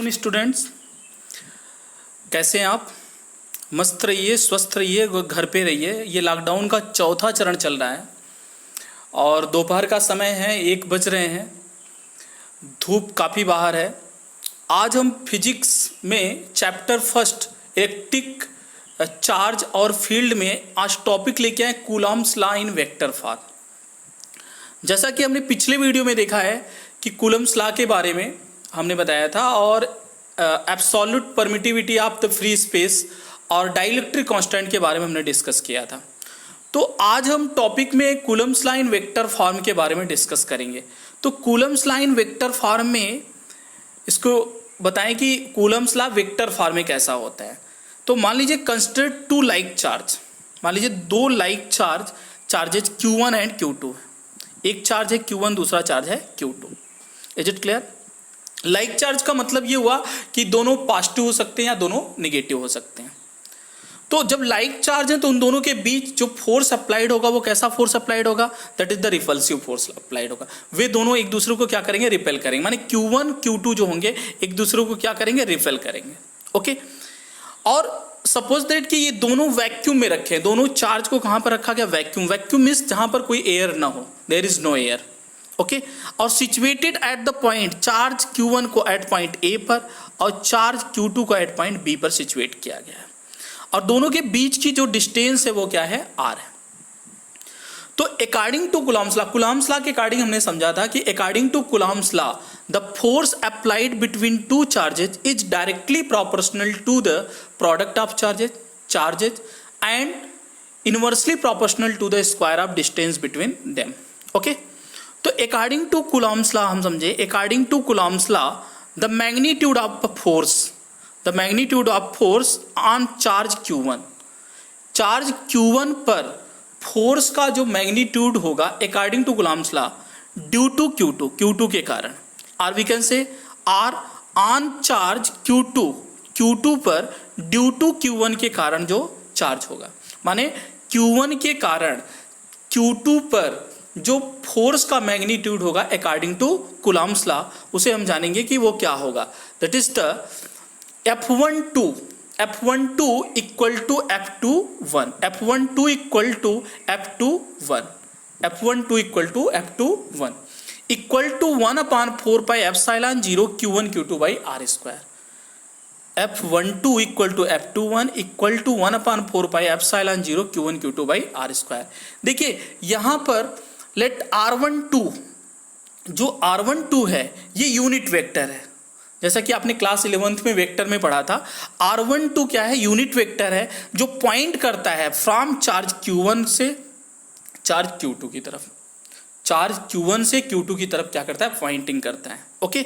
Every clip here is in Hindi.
स्टूडेंट्स, कैसे हैं आप? मस्त रहिए, स्वस्थ रहिए, घर पे रहिए। ये लॉकडाउन का चौथा चरण चल रहा है और दोपहर का समय है, 1 बज रहे हैं। धूप काफ़ी बाहर है। आज हम फिजिक्स में चैप्टर फर्स्ट इलेक्ट्रिक चार्ज और फील्ड में आज टॉपिक लेके आए Coulomb's law in vector form. जैसा कि हमने पिछले वीडियो में देखा है कि कूलॉम्स लॉ के बारे में हमने बताया था और absolute permittivity of the free space और डाइलेक्ट्रिक कांस्टेंट के बारे में हमने डिस्कस किया था। तो आज हम टॉपिक में Coulomb's law in vector form के बारे में डिस्कस करेंगे। तो Coulomb's law in vector form में इसको बताएं कि कूलॉम्स लॉ वेक्टर फॉर्म में कैसा होता है। तो मान लीजिए कंसिडर 2 लाइक चार्ज, मान लीजिए 2 like charges Q1 and Q2। एक चार्ज है Q1, दूसरा चार्ज है Q2। Is it clear? Like charge का मतलब ये हुआ कि दोनों पॉजिटिव हो सकते हैं या दोनों निगेटिव हो सकते हैं। तो जब लाइक चार्ज है तो उन दोनों के बीच जो फोर्स अप्लाइड होगा वो कैसा फोर्स अप्लाइड होगा? That is the repulsive force applied होगा। वे दोनों एक दूसरे को क्या करेंगे? रिपेल करेंगे। माने Q1 Q2 जो होंगे एक दूसरे को क्या करेंगे? रिपेल करेंगे। ओके। और सपोज दैट कि ये दोनों वैक्यूम में रखे हैं। दोनों चार्ज को कहां पर रखा गया? वैक्यूम। वैक्यूम मींस जहां पर कोई एयर ना हो, there is no air. Okay. और situated at the point, charge Q1 को एट पॉइंट A पर और चार्ज Q2 को एट पॉइंट B पर सिचुएट किया गया है और दोनों के बीच की जो डिस्टेंस है वो क्या है? R है। तो according to Coulomb's law, Coulomb's law के अकॉर्डिंग हमने समझा था कि according to Coulomb's law the force applied between 2 charges is directly proportional to the product of charges and inversely proportional to the square of distance between them. Okay. तो अकॉर्डिंग टू कूलॉम्स लॉ हम समझे, according to Coulomb's law the magnitude of force on charge Q1 पर फोर्स का जो मैग्नीट्यूड होगा according to Coulomb's law due to Q2 के कारण, और we can say R on charge Q2 पर ड्यू टू Q1 के कारण जो चार्ज होगा। माने Q1 के कारण Q2 पर जो फोर्स का मैग्नीट्यूड होगा अकॉर्डिंग टू कूलॉम्स लॉ, उसे हम जानेंगे कि वो क्या होगा। That is the F12 equal to F21, F12 equal to F21 equal to 1/4πε0 Q1 Q2 by R square. F12 equal to F21 equal to 1/4πε0 Q1 Q2 by R square. देखिए यहां पर लेट R12, जो R12 है ये यूनिट वेक्टर है। जैसा कि आपने क्लास 11th में वेक्टर में पढ़ा था, R12 क्या है? यूनिट वेक्टर है जो पॉइंट करता है फ्रॉम चार्ज Q1 से चार्ज Q2 की तरफ। चार्ज Q1 से Q2 की तरफ क्या करता है? पॉइंटिंग करता है। Okay.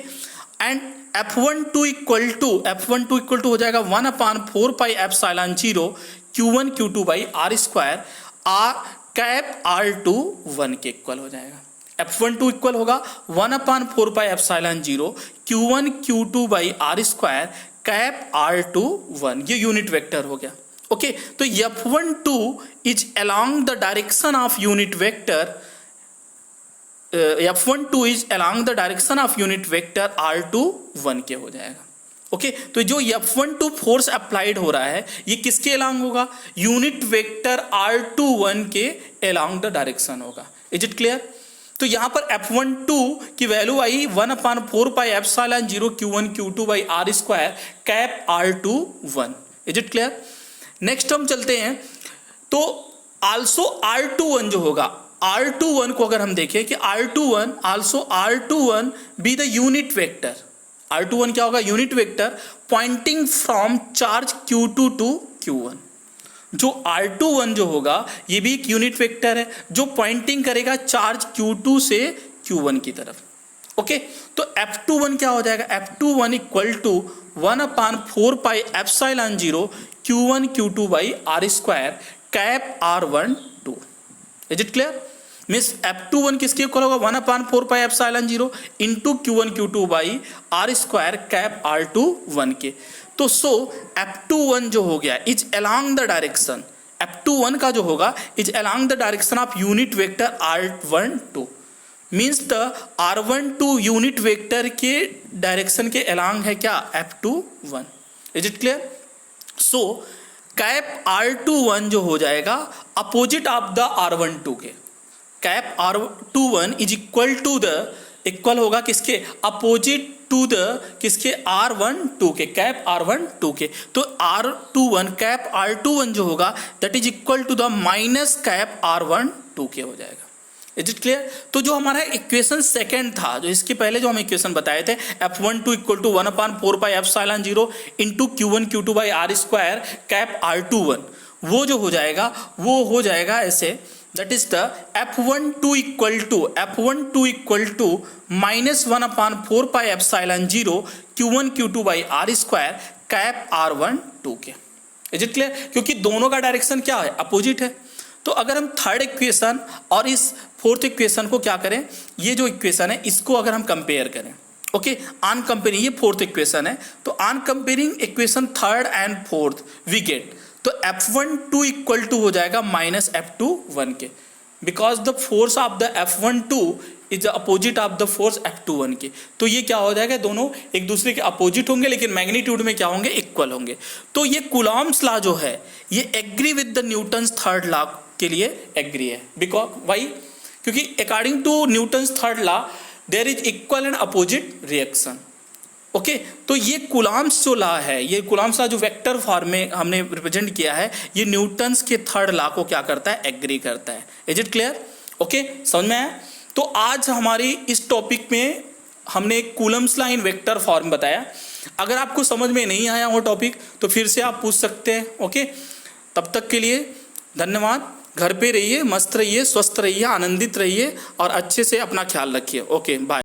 And F12 equal to हो जाएगा 1/4πε0 Q1 Q2 by R square, cap R21 के इक्वल हो जाएगा। F12 इक्वल होगा 1/4πε0 Q1 Q2 by R square cap R21। ये यूनिट वेक्टर हो गया। ओके। तो F12 is along the direction of unit vector, F12 is along the direction of unit vector R21 के हो जाएगा। ओके। तो जो F12 फोर्स अप्लाइड हो रहा है ये किसके अलोंग होगा? यूनिट वेक्टर R21 के अलोंग द डायरेक्शन होगा। Is it clear? तो यहां पर F12 की वैल्यू आई 1/4πε0 Q1 Q2 by R square cap R21। Is it clear? Next हम चलते हैं। तो आल्सो R21 जो होगा, R21 को अगर हम देखें कि R21 be the unit vector. R21 क्या होगा? Unit vector pointing from charge Q2 to Q1। जो R21 जो होगा ये भी एक यूनिट वेक्टर है जो पॉइंटिंग करेगा चार्ज Q2 से Q1 की तरफ। ओके। तो F21 क्या हो जाएगा? F21 equal to 1/4πε0 Q1 Q2 by R square cap R12। Is it clear? Means F21 किसके इक्वल होगा? 1/4πε0 into Q1 Q2 by R square cap R21 के। तो सो F21 जो हो गया is along the direction, F21 का जो होगा is along the direction of unit vector R12। Means the r12 unit vector के डायरेक्शन के अलोंग है क्या, f21। Is it clear? So cap r21 जो हो जाएगा अपोजिट ऑफ द r12 के, cap r21 is equal to the, equal होगा किसके, अपोजिट टू द किसके, r12 के, कैप r12 के। तो r21 कैप r21 जो होगा that is equal to the minus cap r12 के हो जाएगा। Is it clear? तो जो हमारा इक्वेशन सेकंड था, जो इसके पहले जो हम इक्वेशन बताए थे f12 equal to 1/4 pi epsilon 0 into Q1 Q2 by R square cap r21, वो जो हो जाएगा वो हो जाएगा ऐसे, that is the f12 equal to minus 1/4 pi epsilon 0 Q1 Q2 by R square cap r12 के। Is it clear? क्योंकि दोनों का डायरेक्शन क्या है, अपोजिट है। तो अगर हम थर्ड इक्वेशन और इस फोर्थ इक्वेशन को क्या करें, ये जो इक्वेशन है इसको अगर हम कंपेयर करें, ओके, ऑन कंपेयरिंग, ये फोर्थ इक्वेशन है, तो on comparing equation third and fourth we get, तो f12 इक्वल टू हो जाएगा माइनस f21 के, because the force of the f12 is opposite of the force f21 के। तो ये क्या हो जाएगा, दोनों एक दूसरे के अपोजिट होंगे लेकिन मैग्नीट्यूड में क्या होंगे, इक्वल होंगे। तो ये कूलॉम्स लॉ जो है ये agree with the Newton's third law के लिए एग्री है। बिकॉज वाई, क्योंकि according to Newton's third law there is equal and opposite reaction. Okay, तो ये कूलॉम्स जो लॉ है, ये कूलॉम्स लॉ जो वेक्टर फॉर्म में हमने रिप्रेजेंट किया है, ये न्यूटन्स के थर्ड लॉ को क्या करता है, एग्री करता है। Is it clear? ओके, समझ में आया? तो आज हमारी इस टॉपिक में हमने Coulomb's law in vector form बताया। अगर आपको समझ में नहीं आया वो टॉपिक तो फिर से आप पूछ सकते हैं। ओके, तब तक के लिए धन्यवाद। घर पे रहिए, मस्त रहिए, स्वस्थ रहिए, आनंदित रहिए और अच्छे से अपना ख्याल रखिए। Okay, bye.